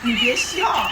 别笑。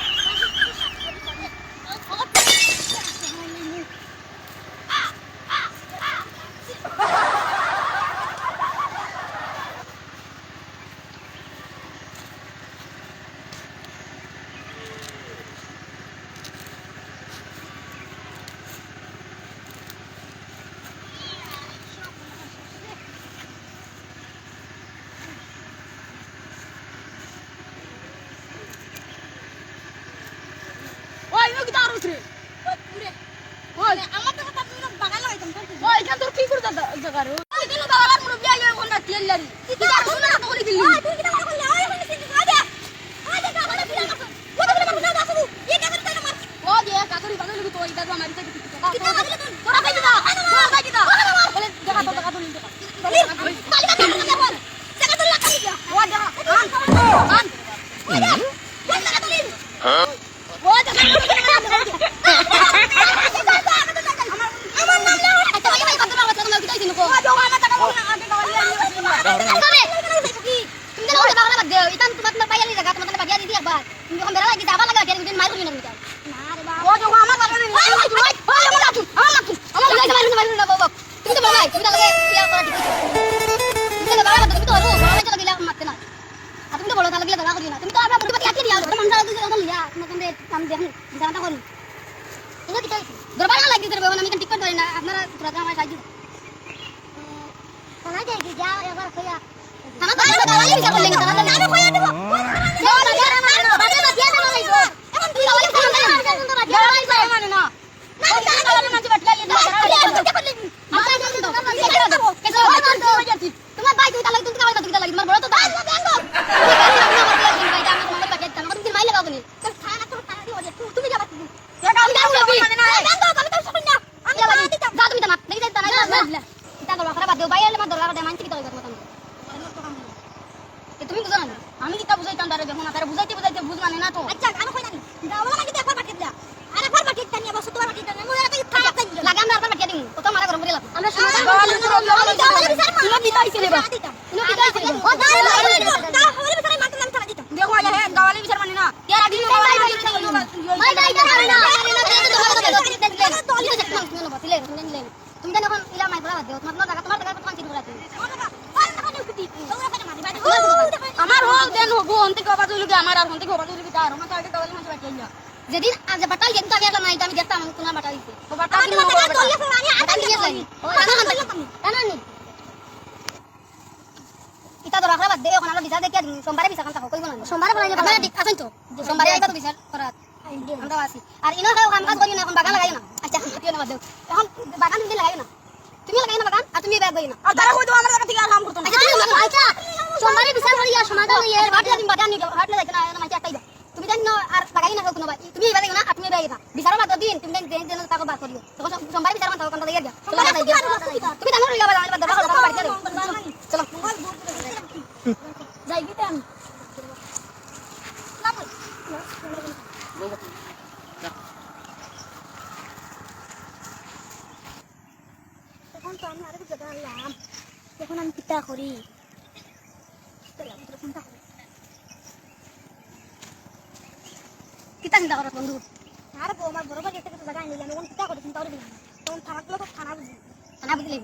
যেদিন আজ বাটাল যেদিন আমি একলা নাই আমি দেখতাম কোনা বাটাল দিছে ও বাটাল কি ইতা ধরা খারাপ দে এখন আমরা বিচার দেখি সোমবারে বিচার কাম কইব না সোমবারে বলাই না ঠিক আছেন তো সোমবারে আইবা তো বিচার করাত আমরা আসি আর ইনো কাম কাজ করি না এখন বাগান লাগাই না আচ্ছা তুই না বাদ দেও এখন বাগান দিন লাগাই না তুমি লাগাই না বাগান আর তুমি ব্যাগ বই না আর তারা কই তো আমরা জায়গা থেকে আর কাম করতে না আচ্ছা সোমবারে বিচার করি আর সমাধান হই এর বাটি দিন বাগান নি হাট লাগাই না না মাইটা আইবা তুমি জানো আর লাগাই না কোনো ভাই তুমি এবারে না আপনি বাইরে বিচার বাদ দিন তুমি দেন তাকে বাদ করিও তখন সোমবারে বিচার মান কোনটা দেয়া তুমি জানো রিগা বাদ আমি বাদ দাও বাড়ি চলো যাই গিতাম এখন তো আমি আরেক জায়গা আনলাম এখন আমি পিতা করি কিতা চিন্তা করো বন্ধু আর আমার বড় ভাই একটা জায়গা আনলাম আমি এখন পিতা করি চিন্তা করি তখন থানাগুলো তো থানা বুঝলি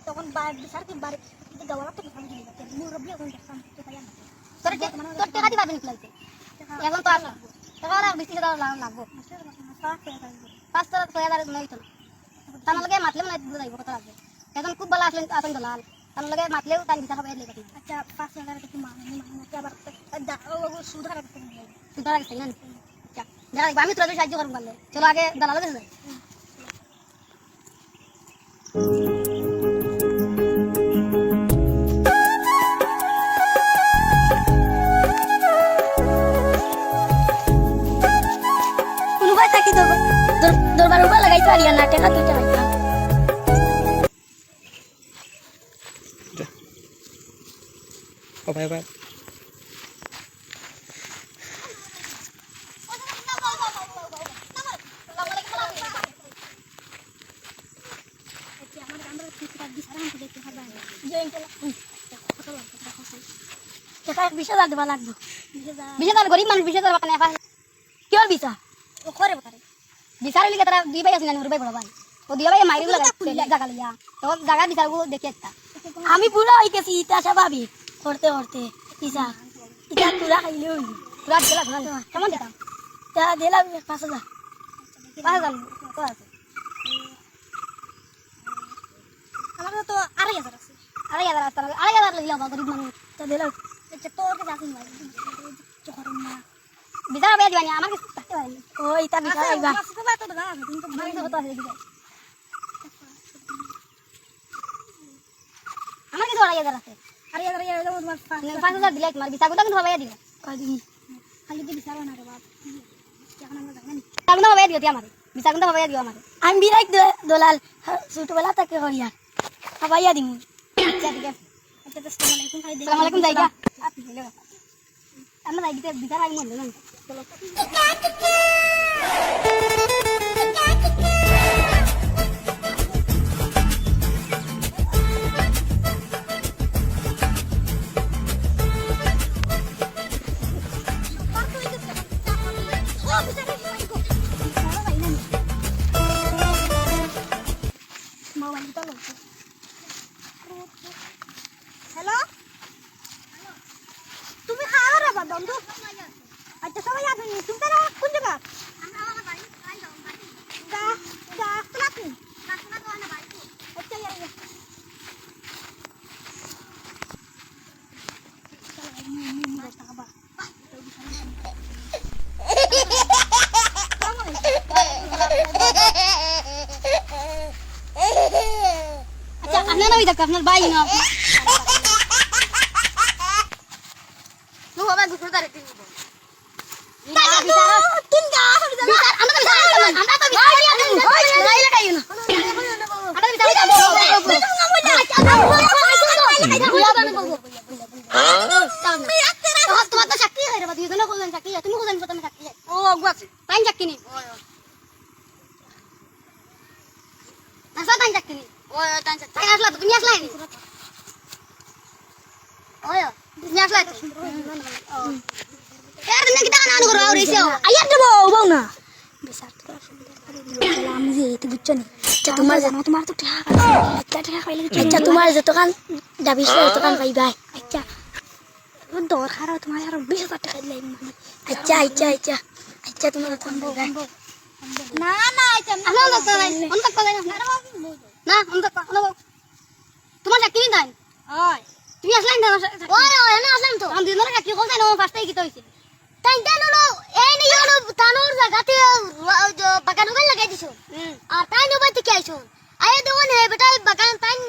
তখন বিচার কি বারে গাওয়ালা তো ভাঙি দিল মুরব্বি এখন দেখতাম তো পাইয়া তোর টাকা দিবা দিন লাগবে এখন তো টাকা আর বেশি টাকা লাগবে 5,000 নয় তো তার লগে মাতলেও নাই বুঝাইব কত লাগবে এখন খুব ভালো আসেন দলাল তার লগে মাতলেও তাই বিচার হবে লাগবে আচ্ছা 5,000 টাকা মানে আবার সুদ রাখতে না আচ্ছা যারা আমি তোর সাহায্য করব বললে চলো আগে দলাল কাছে যাই দরবার উপর লাগাইতে পারি না টাকা তুই টাকা ও ভাই ভাই আমার আমরা ঠিক কাজ দিছারাম দেখতে হবে টাকা 20,000 দেবা লাগবে 20,000 গরিব মানুষ 20,000 বাকানে একা কি হল বিসা ও করে বতারে বিসার লিগে তারা দুই ভাই আছে না নুর ভাই বড় ভাই ও দুই ভাই মাইরি লাগাইছে জায়গা লিয়া তো জায়গা বিচারবো দেখি একটা আমি বুড়া হইতেছি ইটা স্বাভাবিক করতে করতে ইসা ইটা তুরা খাইলে হইল তুরা দিলা কেমন দিতাম তা দিলাম 5,000 তো আছে আমার তো 2,500 আছে 2,500 আছে 2,500 লাগিলা বা গরিব মানুষ তা দিলাম আচ্ছা তোর কাছে আসিন ভাই চোখরম না বিচার ভাই দিবানি আমার কাছে থাকতে পারে ও ইটা বিচার আইবা তো বাত তো না কিন্তু আমার কাছে হতো আছে দেখি আমার কাছে 2,500 আছে 2,500 তোমার 5,000 দিলাই তোমার বিচার কথা কিন্তু ভাবাইয়া দিবা কয় দিন খালি দি বিচার না রে বাপ এখন আমরা জানি তাগুনা ভাবাইয়া দিও তি আমারে বিচার কথা ভাবাইয়া দিও আমারে আমি বিরাট দলাল ছোটবেলা থেকে হরিয়া ভাবাইয়া দিমু আচ্ছা ঠিক আছে আচ্ছা আসসালামু আলাইকুম জায়গা আমরা যাই বিচার আই মন না চলো হ্যালো তুমি খাওয়া রে বন্ধু আচ্ছা সবাই আসেন তুমি তারা কোন জায়গা আচ্ছা আপনার নামই দেখ আপনার ভাই না তোমার যতক্ষণ দাবি ততক্ষণ পাইবাই আচ্ছা দরকার তোমার আরো 20,000 টাকা দিলাই আচ্ছা আচ্ছা আচ্ছা আচ্ছা তোমার না না তোমার চাকরি নাই তুমি আসলাই না আসলাম তো আমি দিন চাকরি করতে না ফার্স্টে গিয়ে হয়েছে তাই জানো এই নিয়ে তানোর জায়গাতে বাগান লাগাই দিছো আর তাই নবাই থেকে আইছো আয়ে দোকান হে বেটা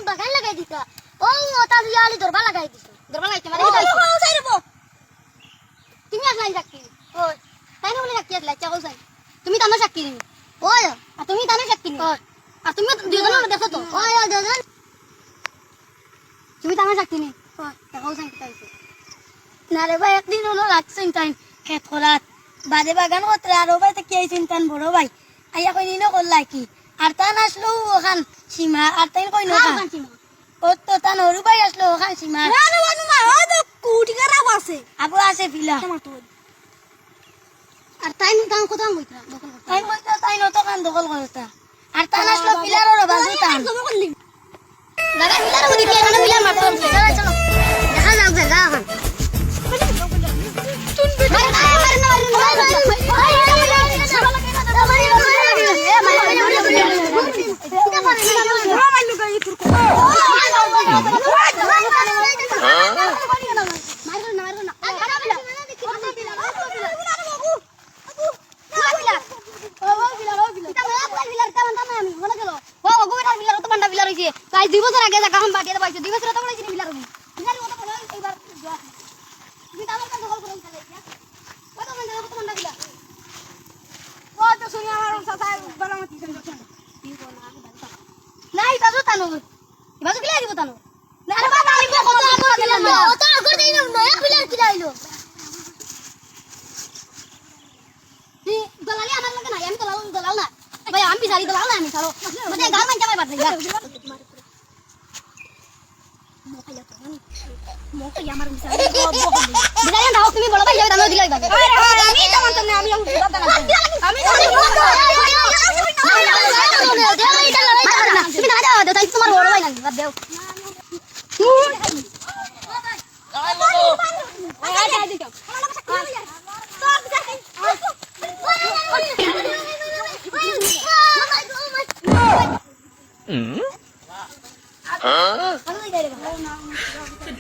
বাগান লাগাই দিতা ও ওটা ইয়ালি দরবা লাগাই দিছো দরবা লাগাইতে মানে তুমি আসলাই চাকরি ওই তাই না বলে চাকরি আসলাই চাকরি চাই তুমি তানো চাকরি নি ওই আর তুমি তানো চাকরি নি আর তুমি দুজন দেখো তো ওই দুজন তুমি তানো চাকরি নি ওই চাকরি চাই কিতাইছো না রে ভাই একদিন হলো লাগছেন তাই খেত করাত বাদে বাগান করতে আর ভাই তো কি আইছেন তান বড় ভাই আইয়া কই নিনো করলাই কি আর তান আসলো ওখান সীমা আর তাই কই না ও তো তান হরু ভাই আসলো ওখান সীমা না না বানু মা ও তো কুটি খারাপ আছে আবু আছে ফিলা আর তাই তান কত কইতা দখল করতে তাই কইতা তাই নত কান দখল করতা আর তান আসলো ফিলার বাজু তান লাগা ফিলার ওদি কে না ফিলার মারতো চলো চলো দেখা যাক জায়গা এখন প্রায় 2 বছর আগে জায়গা বাটিয়ে পাইছো 2 বছর তো বলেছি বিলার বিলার মতো বলে এইবার তুমি আমার কাছে দখল করে চলে গিয়া কত মন দাও কত মন দিলা ও তো শুনি আমার সাথে বালামতি সেন্টার নাই বাজু তানো বাজু কি লাগিব তানো না আরে বাবা আমি কত আপন দিলাম ও তো আগর দেই না নয়া বিলার কি লাইলো নি দলালি আমার লাগে না আমি দলাল না ভাই আমি বিসারি দলাল না আমি ছাড়ো মানে গাল মান জামাই বাদ নাই মোকে আমার বিচার বিচারেন দাও তুমি বড় ভাই যাবে দাও দিলাই বাবা আমি তো মানতাম না আমি দাদা না আমি তুমি দাদা দাও তাই তোমার বড় ভাই না বাদ দাও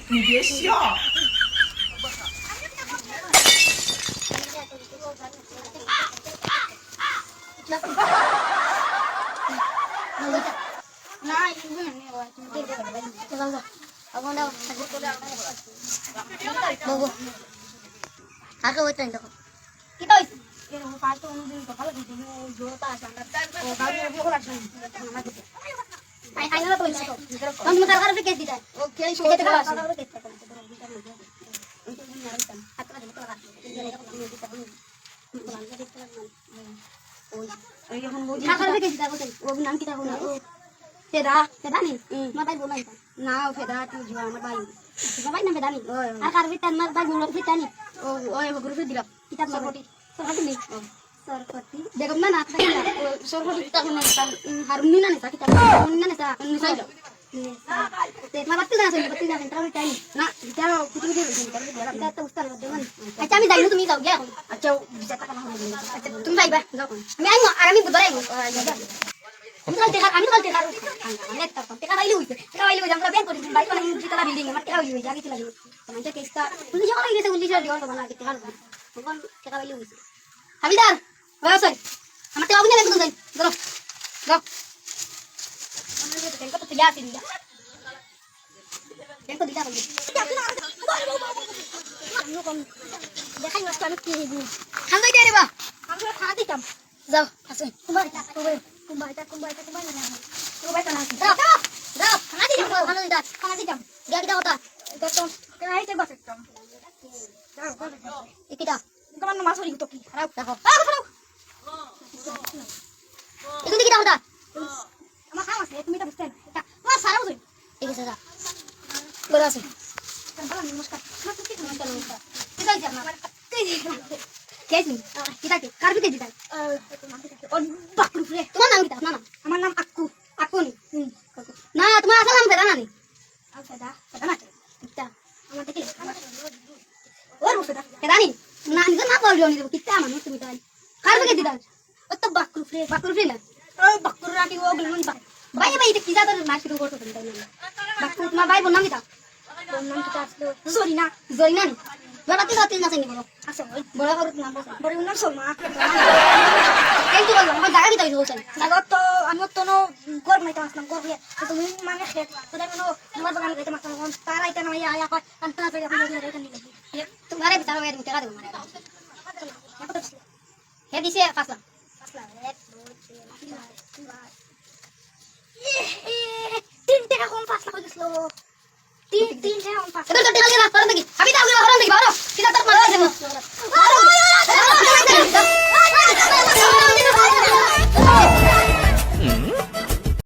你别笑。 Aku wetan dok. Kita wis. Pasto অনুদিন সকালে দিদি জোতা আছে আমরা ও গাড়ি উপর আছে আই না তো ইচ্ছা তো তুমি তার কাছে কেস দিতা ও কে শোতে গেল আছে ওই এখন ও ঢাকার থেকে দিতা বলতে ও নাম কি তা বল ফেদা ফেদা নি মাথায় বলাই না ফেদা তুই জুয়া আমার ভাই তোমার ভাই না ফেদা নি আর কার ভিতর আমার ভাই বলল ফেদা নি ও ওই গ্রুপে দিলা কিতাব সরপটি সরপটি নি সরপটি দেখো না না সরপটি কিতাব না হারুনি না না কিতাব না না নি সাইলো তে মা বাতি না তাহলে টাইম না যাও কুটি দিয়ে দিন তো উস্তাদ দেবেন আচ্ছা আমি যাই না তুমি যাও গিয়া আচ্ছা বিজাতা কানা হবে আচ্ছা তুমি যাইবা যাও আমি আইমো আর আমি বুধবারে আইমো আমি কাল দেখা আমি নেট করতে টাকা বাইলে হইছে আমরা ব্যাংক করি বাইক মানে জিতলা বিল্ডিং আমার টাকা হইছে আগে চলা মানে কেসটা তুমি যখন গেছে উল্লি দিও তো বানা টাকা হইছে কোন টাকা বাইলে হইছে হাবিদার ওয়া সরি আমার টাকা বিনা একদম যাই যাও যাও আমার যে ব্যাংক তো যা দিন ব্যাংক দিলা বলি আমি কোন দেখাই নষ্ট আমি কি হইব খান্দাই দে রে বা আমরা খা দিতাম যাও আসুন কুমারটা না কুমারটা না যাও খানা দিতাম গাড়ি দাও তা তো রাইতে বাসতাম যাও একিটা তোমার না মাছ হইল তো কি খারাপ দেখো এগুলো কি দাও তা আমার খাওয়া আছে তুমি তো বুঝতেন এটা তোমার সারা বুঝুন ঠিক আছে যা বড় আছে নমস্কার নমস্কার কি দাও জানা কেসি কিটা কি কার বিকে দিতা ও বাকরু রে তোমার নাম কিটা না না আমার নাম আক্কু আক্কু নি না তোমার আসল নাম ফেদা না নি ফেদা ফেদা না কিটা আমার দেখি ওর ফেদা ফেদা নি না নি না বললো নি কিটা মানুষ তুমি তাই কার বিকে দিতা ও তো বাকরু রে না ও বাকরু রাটি ও গলুন ভাই ভাই এটা কিটা তো না শুরু করতে তাই না বাকরু তোমার ভাই বোন নাম কিটা বোন নাম কিটা আসলো জরিনা নি বাবাতি বাতি না চিনি বলো আচ্ছা বড় বড় নাম বড় নাম শর্মা এই তো বললাম আমার জায়গা দিতে বলছেন জায়গা তো আমি তো নো গর মাইতে আসলাম গর দিয়ে তুমি মানে খেত তো দেখো তোমার বাগান গেতে মাছ কোন তার আইতা না আয়া কয় আনতা না পেয়ে আপনি রেখে নিলে তোমারে বিচার হবে টাকা দেব মানে হে দিছে ফাসলা 1 2 3 3 টাকা কম ফাসলা কই দিছিল তিন টাকা কম ফাসলা এটা তো টাকা দিয়ে রাস্তা দেখি আমি তো আগে বাড়ান দেখি বাড়ো কিটা তার মারা দেব